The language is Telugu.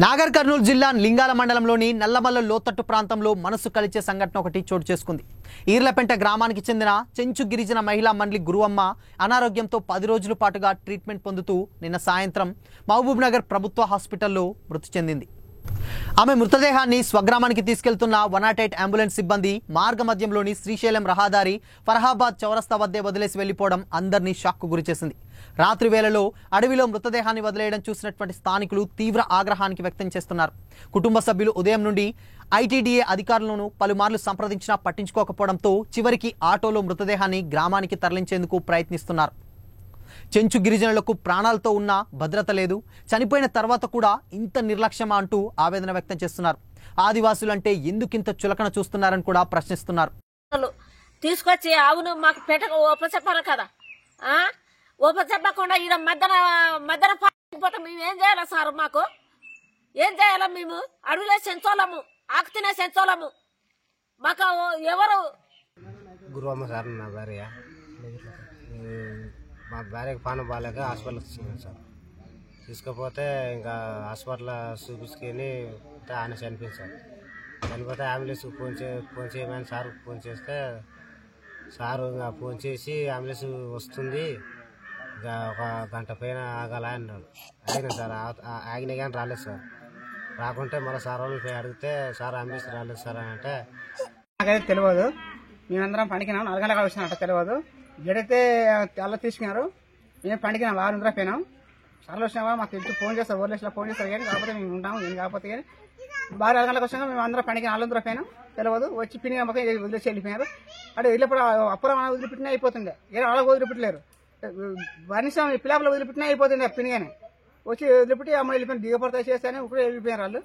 నాగర్ కర్నూలు జిల్లా లింగాల మండలంలోని నల్లమల్ల లోతట్టు ప్రాంతంలో మనసు కలిచే సంఘటన ఒకటి చోటు చేసుకుంది. ఈర్లపెంట గ్రామానికి చెందిన చెంచు గిరిజన మహిళా మండలి గురువమ్మ అనారోగ్యంతో 10 రోజుల పాటుగా ట్రీట్మెంట్ పొందుతూ నిన్న సాయంత్రం మహబూబ్ నగర్ ప్రభుత్వ హాస్పిటల్లో మృతి చెందింది. ఆమె మృతదేహాన్ని స్వగ్రామానికి తీసుకెళ్తున్న 108 అంబులెన్స్ సిబ్బంది మార్గ మధ్యంలోని శ్రీశైలం రహదారి ఫరహాబాద్ చౌరస్తా వద్దే వదిలేసి వెళ్లిపోవడం అందరినీ షాక్కు గురిచేసింది. రాత్రి వేళలో అడవిలో మృతదేహాన్ని వదిలేయడం చూసినటువంటి స్థానికులు తీవ్ర ఆగ్రహానికి వ్యక్తం చేస్తున్నారు. కుటుంబ సభ్యులు ఉదయం నుండి ఐటీడీఏ అధికారులను పలుమార్లు సంప్రదించినా పట్టించుకోకపోవడంతో చివరికి ఆటోలో మృతదేహాన్ని గ్రామానికి తరలించేందుకు ప్రయత్నిస్తున్నారు. చెంచు గిరిజనులకు ప్రాణాలతో ఉన్న భద్రత లేదు, చనిపోయిన తర్వాత కూడా ఇంత నిర్లక్ష్యమా అంటూ ఆవేదన వ్యక్తం చేస్తున్నారు. ఆదివాసులంటే ఎందుకింత చులకన చూస్తున్నారని కూడా ప్రశ్నిస్తున్నారు. తీసుకొచ్చి అవును మాకు పెట్టక ఓపచెప్పాలి కదా, ఓపచెప్పకుండా ఈడ మధ్యన పోతే మేము ఏం చేయాలి సార్? మాకు ఏం చేయాలి? మేము అడవిలో సెంచోళము, ఆకు తినే సెంచోళము. మాకు ఎవరు గురువమ్మ సార్ నా భార్య. మా భార్యకి పానం బాగాలేక హాస్పిటల్కి తీసుకున్నాను సార్. తీసుకపోతే ఇంకా హాస్పిటల్ చూపించుకొని ఆయన చనిపోయింది సార్. చనిపోతే అంబులెన్స్కి ఫోన్ చేయమని సార్ ఫోన్ చేస్తే సారు ఇంకా ఫోన్ చేసి అంబులెన్స్ వస్తుంది, ఇంకా ఒక గంట పైన ఆగాల అన్నాడు. అడిగిన సార్, ఆగిన కానీ రాలేదు సార్. రాకుంటే మళ్ళీ సార్ వాళ్ళని అడిగితే సార్ అంబులెన్స్ రాలేదు సార్ అని అంటే నాకైతే తెలియదు. మేమందరం పండుకున్నాం, 4 గంటలకు వచ్చినట్టు తెలియదు. ఎడైతే తెల్ల తీసుకున్నారు, మేము పండుకున్నాం, 6 నిద్రపోయినాం. సార్లు వచ్చినా మాకు ఇంటికి ఫోన్ చేస్తారు, ఓర్లేసిలో ఫోన్ చేస్తారు కానీ కాకపోతే మేము ఉంటాము. నేను కాకపోతే కానీ 6 గంటలకు వచ్చినా మేము అందరం పండుగ 4 నిద్రపోయినాం. తెలియదు. వచ్చి పిన్ని మొత్తం వదిలేసి వెళ్ళిపోయినారు. అంటే వెళ్ళినప్పుడు అప్పురం వదిలిపెట్టినా అయిపోతుండే, ఏదో అలా వదిలిపెట్టలేరు. కనీసం పిల్లలు వదిలిపెట్టినా అయిపోతుండే పిన్నిగానే. వచ్చి వదిలిపెట్టి అమ్మ వెళ్ళిపోయిన దిగపడతా చేస్తానే ఇప్పుడు వెళ్ళిపోయారు వాళ్ళు.